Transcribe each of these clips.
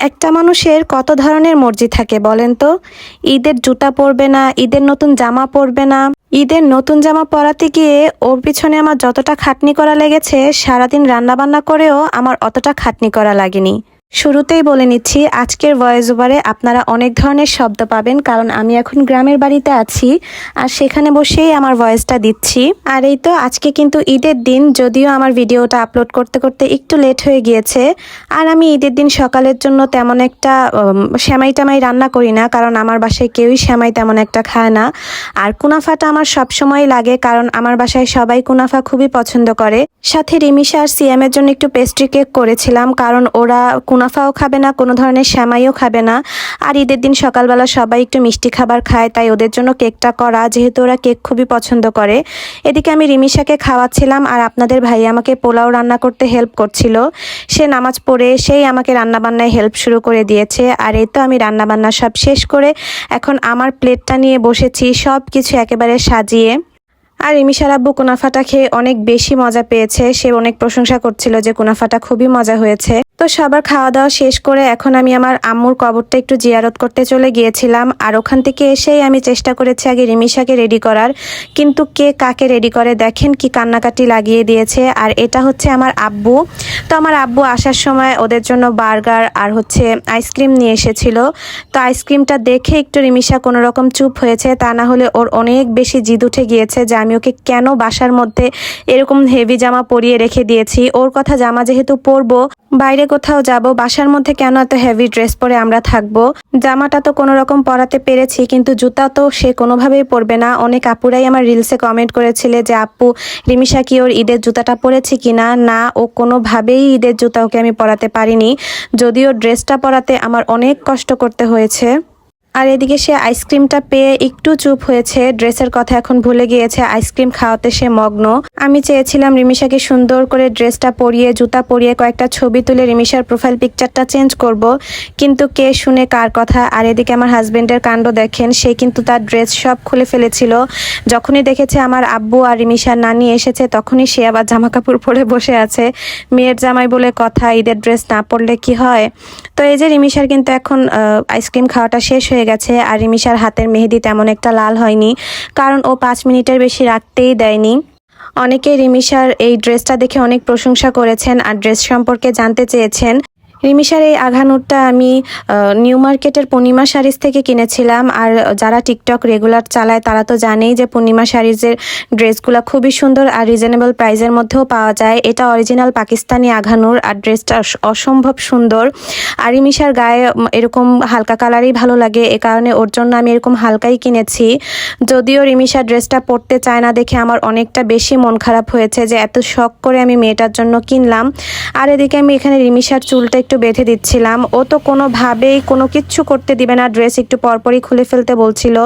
একটা মানুষের কত ধরনের মর্জি থাকে বলেন তো। ঈদের জুতা পরবে না, ঈদের নতুন জামা পরবে না। ঈদের নতুন জামা পরাতে গিয়ে ওর পিছনে আমার যতটা খাটনি করা লেগেছে, সারাদিন রান্নাবান্না করেও আমার অতটা খাটনি করা লাগেনি। শুরুতেই বলে নিচ্ছি, আজকের ভয়েস ওভারে আপনারা অনেক ধরনের শব্দ পাবেন, কারণ আমি এখন গ্রামের বাড়িতে আছি আর সেখানে বসেই আমার ভয়েসটা দিচ্ছি। আর এই তো আজকে কিন্তু ঈদের দিন, যদিও আমার ভিডিওটা আপলোড করতে করতে একটু লেট হয়ে গিয়েছে। আর আমি ঈদের দিন সকালের জন্য তেমন একটা সেমাই টামাই রান্না করি না, কারণ আমার বাসায় কেউই সেমাই তেমন একটা খায় না। আর কুনাফাটা আমার সবসময় লাগে, কারণ আমার বাসায় সবাই কুনাফা খুবই পছন্দ করে। সাথে রিমিশা আর সিয়ামের জন্য একটু পেস্ট্রি কেক করেছিলাম, কারণ ওরা কুনাফাও খাবে না, কোনো ধরনের সেমাইও খাবে না। আর ঈদের দিন সকালবেলা সবাই একটু মিষ্টি খাবার খায়, তাই ওদের জন্য কেকটা করা, যেহেতু ওরা কেক খুবই পছন্দ করে। এদিকে আমি রিমিশাকে খাওয়াচ্ছিলাম আর আপনাদের ভাই আমাকে পোলাও রান্না করতে হেল্প করছিল। সে নামাজ পড়ে সেই আমাকে রান্নাবান্নায় হেল্প শুরু করে দিয়েছে। আর এই তো আমি রান্নাবান্না সব শেষ করে এখন আমার প্লেটটা নিয়ে বসেছি, সব কিছু একেবারে সাজিয়ে। আর রিমিশার আব্বু কুনাফাটা খেয়ে অনেক বেশি মজা পেয়েছে, সে অনেক প্রশংসা করছিল যে কুনাফাটা খুবই মজা হয়েছে। তো সবার খাওয়া দাওয়া শেষ করে এখন আমি আমার আম্মুর কবরটা একটু জিয়ারত করতে চলে গিয়েছিলাম। আর ওখান থেকে এসেই আমি চেষ্টা করেছি আগে রিমিশাকে রেডি করার, কিন্তু কে কাকে রেডি করে দেখেন কি কান্নাকাটি লাগিয়ে দিয়েছে। আর এটা হচ্ছে আমার আব্বু। তো আমার আব্বু আসার সময় ওদের জন্য বার্গার আর হচ্ছে আইসক্রিম নিয়ে এসেছিল। তো আইসক্রিমটা দেখে একটু রিমিশা কোনো রকম চুপ হয়েছে, তা না হলে ওর অনেক বেশি জিদ উঠে গিয়েছে যে আমি ওকে কেন বাসার মধ্যে এরকম হেভি জামা পরিয়ে রেখে দিয়েছি। ওর কথা, জামা যেহেতু পরবো, বাইরে কোথাও যাব, বাসার মধ্যে কেন এত হেভি ড্রেস পরে আমরা থাকবো। জামাটা তো কোনো রকম পরাতে পেরেছি, কিন্তু জুতা তো সে কোনোভাবেই পরবে না। অনেক আপুরাই আমার রিলসে কমেন্ট করেছিলে যে আপু রিমিশা কি ওর ঈদের জুতাটা পরেছে কিনা। না, ও কোনোভাবেই ঈদের জুতা ওকে আমি পরাতে পারিনি, যদিও ড্রেসটা পরাতে আমার অনেক কষ্ট করতে হয়েছে। আর এদিকে সে আইসক্রিমটা পেয়ে একটু চুপ হয়েছে, ড্রেসের কথা এখন ভুলে গিয়েছে, আইসক্রিম খাওয়াতে সে মগ্ন। আমি চেয়েছিলাম রিমিশাকে সুন্দর করে ড্রেসটা পরিয়ে জুতা পরিয়ে কয়েকটা ছবি তুলে রিমিশার প্রোফাইল পিকচারটা চেঞ্জ করব, কিন্তু কে শুনে কার কথা। আর এদিকে আমার হাজবেন্ডের কাণ্ড দেখেন, সে কিন্তু তার ড্রেস সব খুলে ফেলেছিল। যখনই দেখেছে আমার আব্বু আর রিমিশার নানি এসেছে, তখনই সে আবার জামা কাপড় পরে বসে আছে। মেয়ের জামাই বলে কথা, ঈদের ড্রেস না পরলে কি হয়। তো এই যে রিমিশার কিন্তু এখন আইসক্রিম খাওয়াটা শেষ হয়ে গেছে। আর রিমিশার হাতের মেহেদি তেমন একটা লাল হয়নি, কারণ ও 5 মিনিটের বেশি রাখতেই দেয়নি। অনেকে রিমিশার এই ড্রেসটা দেখে অনেক প্রশংসা করেছেন আর ড্রেস সম্পর্কে জানতে চেয়েছেন। রিমিশার এই আঘানুরটা আমি নিউ মার্কেটের পূর্ণিমা শাড়িজ থেকে কিনেছিলাম। আর যারা টিকটক রেগুলার চালায় তারা তো জানেই যে পূর্ণিমা শাড়িজের ড্রেসগুলো খুবই সুন্দর আর রিজনেবল প্রাইসের মধ্যেও পাওয়া যায়। এটা অরিজিনাল পাকিস্তানি আঘানুর আর ড্রেসটা অসম্ভব সুন্দর। আর রিমিশার গায়ে এরকম হালকা কালারই ভালো লাগে, এ কারণে ওর জন্য আমি এরকম হালকাই কিনেছি। যদিও রিমিশা ড্রেসটা পরতে চায় না দেখে আমার অনেকটা বেশি মন খারাপ হয়েছে যে এত শখ করে আমি মেয়েটার জন্য কিনলাম। আর এদিকে আমি এখানে রিমিশার চুলটা একটু বেঁধে দিচ্ছিলাম। ও তো কোনোভাবেই কোনো কিচ্ছু করতে দিবে না, ড্রেস একটু পরপরই খুলে ফেলতে বলছিল।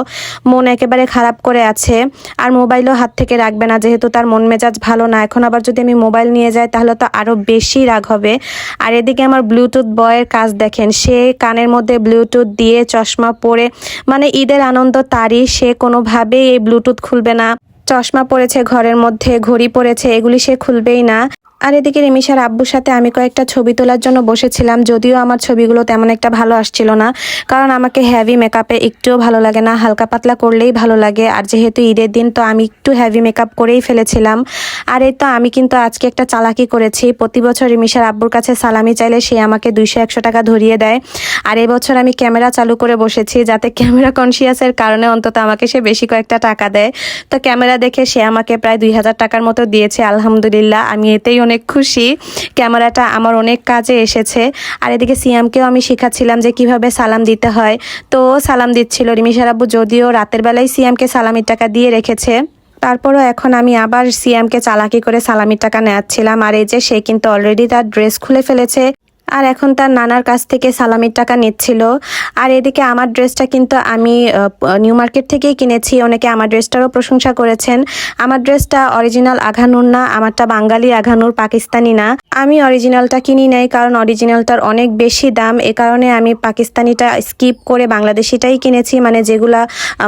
মন একেবারে খারাপ করে আছে, আর মোবাইলও হাত থেকে রাখবে না, যেহেতু তার মন মেজাজ ভালো না। এখন আবার যদি আমি মোবাইল নিয়ে যাই তাহলে তো আরও বেশি রাগ হবে। আর এদিকে আমার ব্লুটুথ বয়ের কাজ দেখেন, সে কানের মধ্যে ব্লুটুথ দিয়ে চশমা পরে, মানে ঈদের আনন্দ তারই, সে কোনোভাবেই এই ব্লুটুথ খুলবে না। চশমা পরেছে ঘরের মধ্যে, ঘড়ি পরেছে, এগুলি সে খুলবেই না। আর এদিকে রিমিশার আব্বুর সাথে আমি কয়েকটা ছবি তোলার জন্য বসেছিলাম, যদিও আমার ছবিগুলো তেমন একটা ভালো আসছিল না, কারণ আমাকে হেভি মেকআপে একটুও ভালো লাগে না, হালকা পাতলা করলেই ভালো লাগে। আর যেহেতু ঈদের দিন, তো আমি একটু হেভি মেকআপ করেই ফেলেছিলাম। আর এই তো আমি কিন্তু আজকে একটা চালাকি করেছি। প্রতি বছর রিমিশার আব্বুর কাছে সালামি চাইলে সে আমাকে 200-100 টাকা ধরিয়ে দেয়। আর এবছর আমি ক্যামেরা চালু করে বসেছি, যাতে ক্যামেরা কনসিয়াসের কারণে অন্তত আমাকে সে বেশি কয়েকটা টাকা দেয়। তো ক্যামেরা দেখে সে আমাকে প্রায় 2000 টাকার মতো দিয়েছে, আলহামদুলিল্লাহ, আমি এতেই অনেক খুশি। ক্যামেরাটা আমার অনেক কাজে এসেছে। আর এদিকে সিয়ামকেও আমি শেখাচ্ছিলাম যে কিভাবে সালাম দিতে হয়, তো সালাম দিচ্ছিল। রিমিশার আব্বু যদিও রাতের বেলায় সিয়ামকে সালামির টাকা দিয়ে রেখেছে, তারপরও এখন আমি আবার সিয়ামকে চালাকি করে সালামির টাকা নেওয়াচ্ছিলাম। আর এই যে সে কিন্তু অলরেডি তার ড্রেস খুলে ফেলেছে, আর এখন তার নানার কাছ থেকে সালামির টাকা নিচ্ছিল। আর এদিকে আমার ড্রেসটা কিন্তু আমি নিউ মার্কেট থেকেই কিনেছি। অনেকে আমার ড্রেসটারও প্রশংসা করেছেন। আমার ড্রেসটা অরিজিনাল আঘানুর না, আমারটা বাঙালি আঘানুর, পাকিস্তানি না। আমি অরিজিনালটা কিনি নাই, কারণ অরিজিনালটার অনেক বেশি দাম, এ কারণে আমি পাকিস্তানিটা স্কিপ করে বাংলাদেশিটাই কিনেছি, মানে যেগুলা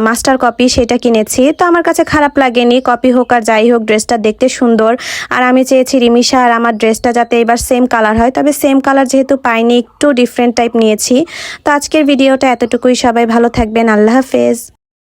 মাস্টার কপি সেটা কিনেছি। তো আমার কাছে খারাপ লাগেনি, কপি হোক আর যাই হোক, ড্রেসটা দেখতে সুন্দর। আর আমি চেয়েছি রিমিশা আর আমার ড্রেসটা যাতে এবার সেম কালার হয়, তবে সেম কালার যেহেতু পাইনি, একটু ডিফারেন্ট টাইপ নিয়েছি। তো আজকের ভিডিওটা এতটুকুই। সবাই ভালো থাকবেন। আল্লাহ হাফেজ।